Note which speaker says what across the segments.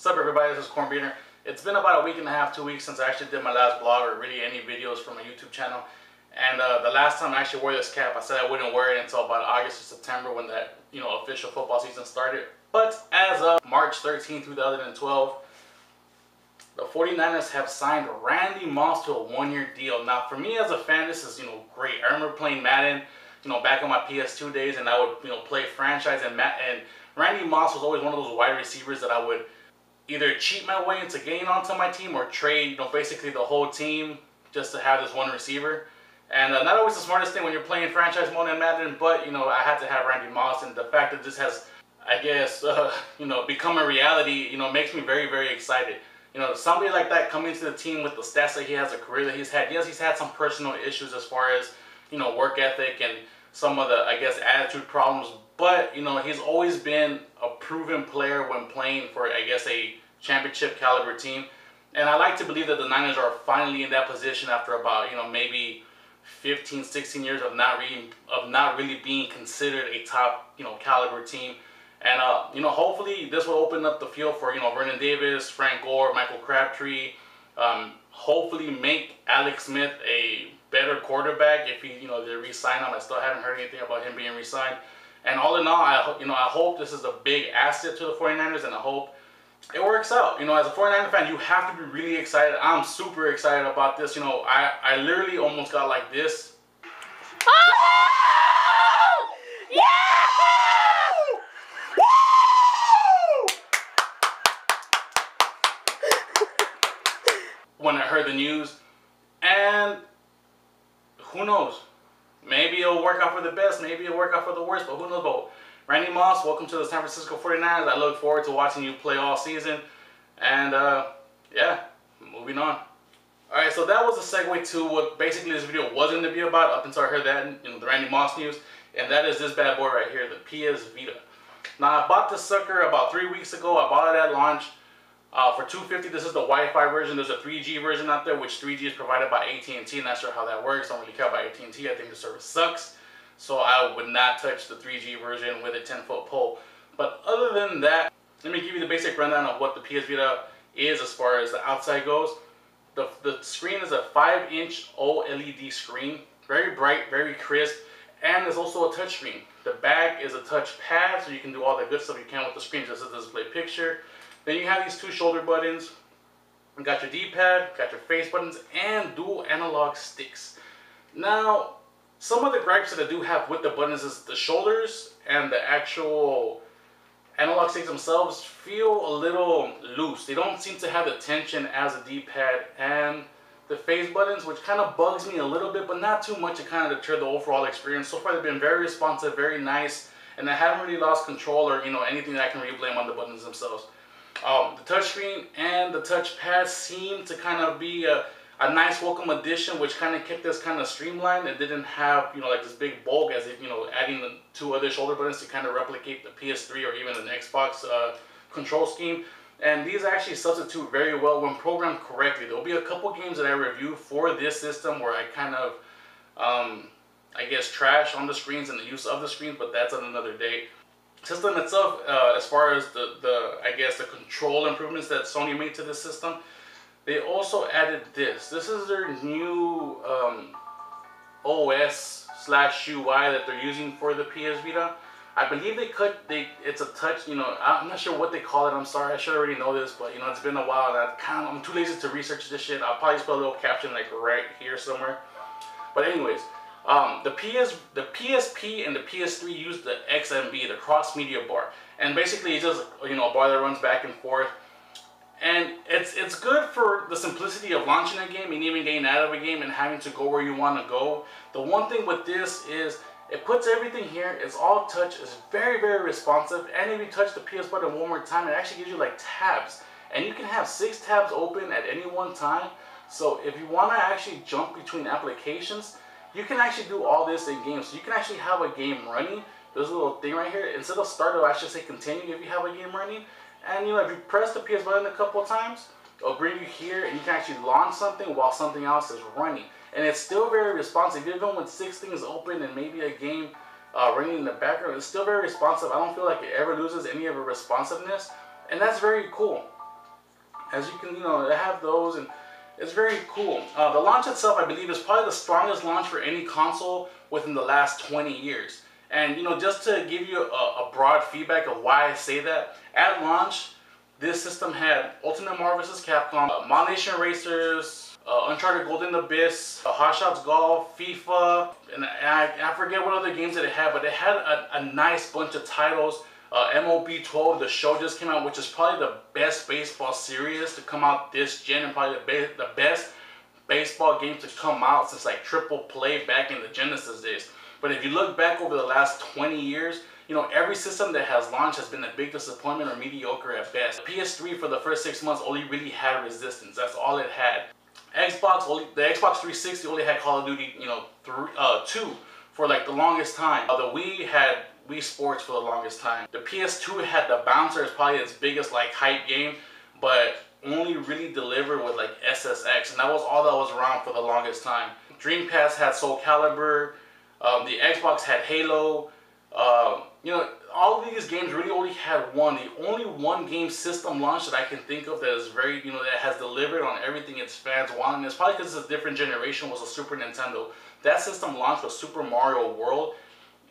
Speaker 1: What's up, everybody? This is Cornbeater. It's been about a week and a half, 2 weeks since I actually did my last vlog or really any videos from my YouTube channel. And the last time I actually wore this cap, I said I wouldn't wear it until about August or September when that official football season started. But as of March 13, 2012, the 49ers have signed Randy Moss to a one-year deal. Now, for me as a fan, this is great. I remember playing Madden, back on my PS2 days, and I would play franchise and Randy Moss was always one of those wide receivers that I would either cheat my way into getting onto my team or trade, basically the whole team just to have this one receiver. And not always the smartest thing when you're playing franchise mode in Madden, but I had to have Randy Moss, and the fact that this has, I guess, become a reality, makes me very, very excited. Somebody like that coming to the team with the stats that he has, a career that he's had. Yes, he's had some personal issues as far as, work ethic and some of the, I guess, attitude problems. But, he's always been a proven player when playing for, I guess, a championship caliber team. And I like to believe that the Niners are finally in that position after about, maybe 15, 16 years of not really being considered a top, caliber team. And, hopefully this will open up the field for, Vernon Davis, Frank Gore, Michael Crabtree. Hopefully make Alex Smith a better quarterback if he, they re-sign him. I still haven't heard anything about him being re-signed. And all in all, I hope this is a big asset to the 49ers, and I hope it works out. As a 49er fan, you have to be really excited. I'm super excited about this. I literally almost got like this.
Speaker 2: Oh! Yeah!
Speaker 1: When I heard the news, and who knows? Maybe it'll work out for the best, maybe it'll work out for the worst, but who knows? But Randy Moss, welcome to the San Francisco 49ers. I look forward to watching you play all season. And yeah, moving on. Alright, so that was a segue to what basically this video was going to be about up until I heard that, the Randy Moss news. And that is this bad boy right here, the PSVita. Now, I bought this sucker about 3 weeks ago. I bought it at launch for $250. This is the Wi-Fi version. There's a 3G version out there, which 3G is provided by AT&T. Not sure how that works. Don't really care about AT&T. I think the service sucks. So I would not touch the 3G version with a 10-foot pole. But other than that, let me give you the basic rundown of what the PSVita is as far as the outside goes. The screen is a 5-inch OLED screen. Very bright, very crisp. And there's also a touch screen. The back is a touch pad, so you can do all the good stuff you can with the screen just to display picture. Then you have these two shoulder buttons. You got your D-pad, got your face buttons, and dual analog sticks. Now, some of the gripes that I do have with the buttons is the shoulders and the actual analog sticks themselves feel a little loose. They don't seem to have the tension as a D-pad and the face buttons, which kind of bugs me a little bit, but not too much to kind of deter the overall experience. So far, they've been very responsive, very nice, and I haven't really lost control or anything that I can really blame on the buttons themselves. The touchscreen and the touchpad seem to kind of be a nice welcome addition, which kind of kept this kind of streamlined. It didn't have like this big bulk as if adding the two other shoulder buttons to kind of replicate the PS3 or even an Xbox control scheme. And these actually substitute very well when programmed correctly. There'll be a couple games that I review for this system where I kind of I guess trash on the screens and the use of the screens, but that's on another day. System itself, as far as I guess the control improvements that Sony made to this system, they also added this. This is their new OS/UI that they're using for the PS Vita. I believe it's a touch. I'm not sure what they call it. I'm sorry, I should already know this, but it's been a while. And I'm too lazy to research this shit. I'll probably just put a little caption like right here somewhere. But anyways. The PSP and the PS3 use the XMB, the cross media bar, and basically it's just a bar that runs back and forth, and it's good for the simplicity of launching a game and even getting out of a game and having to go where you want to go. The one thing with this is it puts everything here. It's all touch. It's very, very responsive, and if you touch the PS button one more time, it actually gives you like tabs, and you can have 6 tabs open at any one time. So if you want to actually jump between applications, you can actually do all this in games. So you can actually have a game running. There's a little thing right here. Instead of start, it'll actually say continue if you have a game running. And if you press the PS button a couple of times, it'll bring you here and you can actually launch something while something else is running. And it's still very responsive. Even with 6 things open and maybe a game running in the background, it's still very responsive. I don't feel like it ever loses any of its responsiveness. And that's very cool. As you can, they have those, and it's very cool. The launch itself, I believe, is probably the strongest launch for any console within the last 20 years. And just to give you a broad feedback of why I say that, at launch, this system had Ultimate Marvel vs. Capcom, Model Nation Racers, Uncharted Golden Abyss, Hot Shots Golf, FIFA, and I forget what other games that it had, but it had a nice bunch of titles. MLB 12, the show just came out, which is probably the best baseball series to come out this gen, and probably the best baseball game to come out since like Triple Play back in the Genesis days. But if you look back over the last 20 years, every system that has launched has been a big disappointment or mediocre at best. The PS3 for the first 6 months only really had Resistance. That's all it had. The Xbox 360 only had Call of Duty, 2 for like the longest time. The Wii had Wii Sports for the longest time. The PS2 had the Bouncer, is probably its biggest like hype game, but only really delivered with like SSX, and that was all that was around for the longest time. Dreamcast had Soul Calibur. The Xbox had Halo. All of these games really only had one. The only one game system launch that I can think of that is very, that has delivered on everything its fans want, and it's probably because it's a different generation, was a Super Nintendo. That system launched with Super Mario World,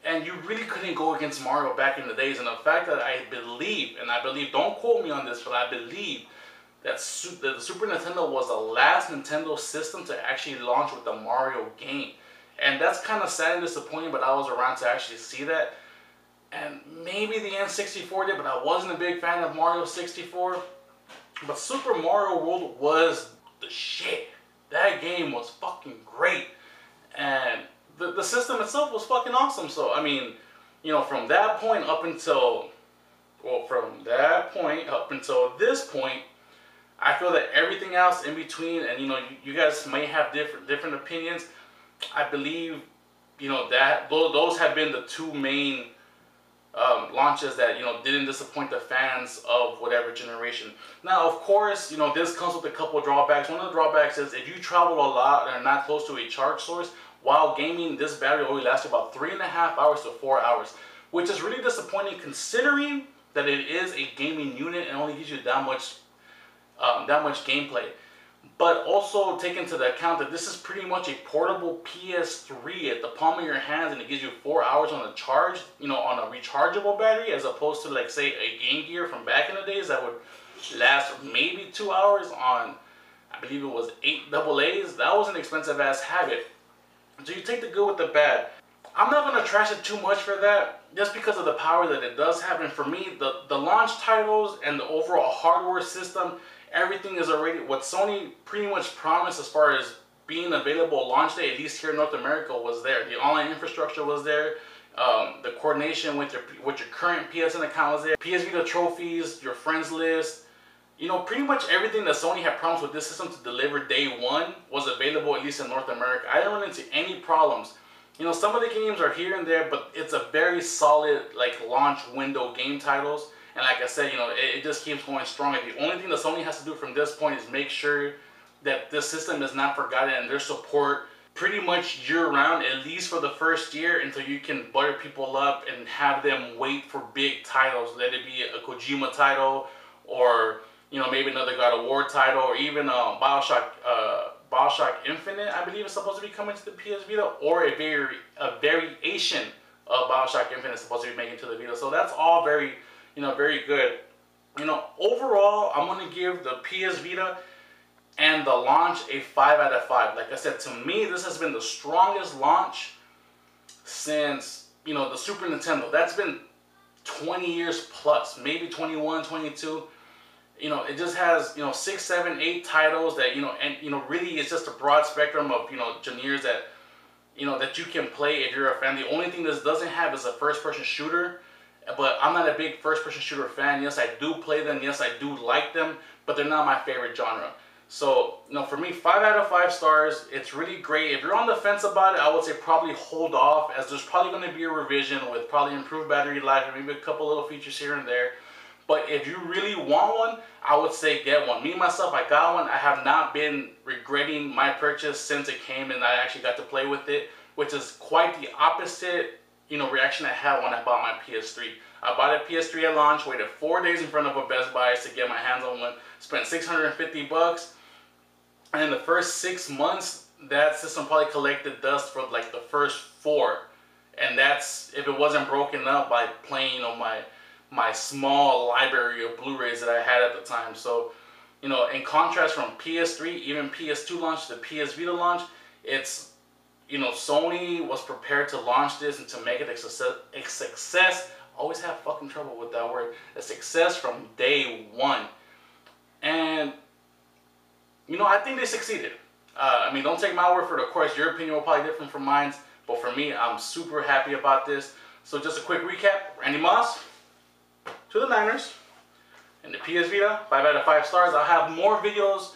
Speaker 1: and you really couldn't go against Mario back in the days. And the fact that I believe, don't quote me on this, but I believe that the Super Nintendo was the last Nintendo system to actually launch with the Mario game. And that's kind of sad and disappointing, but I was around to actually see that. And maybe the N64 did, but I wasn't a big fan of Mario 64. But Super Mario World was the shit. That game was fucking great. And the system itself was fucking awesome. So, from that point up until, this point, I feel that everything else in between, and you guys may have different opinions. I believe, that those have been the two main launches that didn't disappoint the fans of whatever generation. Now, of course, this comes with a couple of drawbacks. One of the drawbacks is if you travel a lot and are not close to a charge source while gaming, this battery only lasts about 3.5 hours to 4 hours, which is really disappointing considering that it is a gaming unit and only gives you that much gameplay. But also take into the account that this is pretty much a portable PS3 at the palm of your hands, and it gives you 4 hours on a charge, on a rechargeable battery, as opposed to like say a Game Gear from back in the days that would last maybe 2 hours on, I believe it was 8 AA's. That was an expensive ass habit. So you take the good with the bad. I'm not going to trash it too much for that, just because of the power that it does have. And for me, the launch titles and the overall hardware system, everything is already what Sony pretty much promised as far as being available launch day, at least here in North America, was there. The online infrastructure was there. The coordination with your current PSN account was there. PSVita trophies, your friends list. Pretty much everything that Sony had promised with this system to deliver day one was available, at least in North America. I didn't run into any problems. Some of the games are here and there, but it's a very solid like launch window game titles. And like I said, it just keeps going strong. And the only thing that Sony has to do from this point is make sure that this system is not forgotten, and their support pretty much year-round, at least for the first year, until you can butter people up and have them wait for big titles. Let it be a Kojima title, or maybe another God of War title, or even Bioshock Infinite, I believe, is supposed to be coming to the PS Vita, or a variation of Bioshock Infinite is supposed to be making to the Vita. So that's all very very good. Overall, I'm going to give the PS Vita and the launch a 5 out of 5. Like I said, to me, this has been the strongest launch since, the Super Nintendo. That's been 20 years plus, maybe 21, 22. It just has, 6, 7, 8 titles that, and, really it's just a broad spectrum of, genres that, that you can play if you're a fan. The only thing this doesn't have is a first-person shooter. But I'm not a big first-person shooter fan. Yes, I do play them. Yes, I do like them. But they're not my favorite genre. So, for me, 5 out of 5 stars. It's really great. If you're on the fence about it, I would say probably hold off, as there's probably going to be a revision with probably improved battery life and maybe a couple little features here and there. But if you really want one, I would say get one. Me, myself, I got one. I have not been regretting my purchase since it came and I actually got to play with it, which is quite the opposite reaction I had when I bought my PS3. I bought a PS3 at launch, waited 4 days in front of a Best Buy to get my hands on one, spent $650, and in the first 6 months, that system probably collected dust for like the first 4. And that's if it wasn't broken up by playing, you know, my small library of Blu-rays that I had at the time. So, you know, in contrast from PS3, even PS2 launch to PS Vita launch, it's, you know, Sony was prepared to launch this and to make it a success. Always have fucking trouble with that word. A success from day one. And, you know, I think they succeeded. I mean, don't take my word for it. Of course, your opinion will probably be different from mine. But for me, I'm super happy about this. So just a quick recap. Randy Moss to the Niners. And the PS Vita, 5 out of 5 stars. I'll have more videos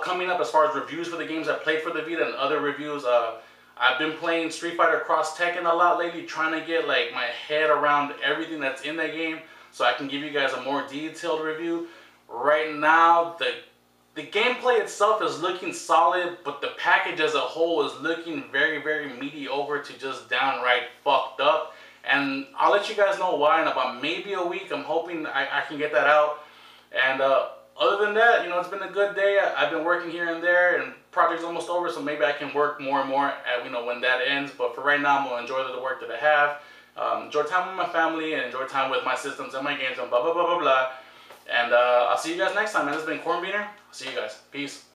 Speaker 1: coming up as far as reviews for the games I played for the Vita and other reviews. I've been playing Street Fighter Cross Tekken a lot lately, trying to get like my head around everything that's in that game so I can give you guys a more detailed review. Right now, the gameplay itself is looking solid, but the package as a whole is looking very, very mediocre to just downright fucked up. And I'll let you guys know why in about maybe a week. I'm hoping I can get that out. And other than that, you know, it's been a good day. I've been working here and there, and project's almost over, so maybe I can work more and more at, you know, when that ends. But for right now, I'm going to enjoy the work that I have. Enjoy time with my family and enjoy time with my systems and my games and blah, blah, blah, blah, blah. And I'll see you guys next time, man. This has been Corn Beaner. I'll see you guys. Peace.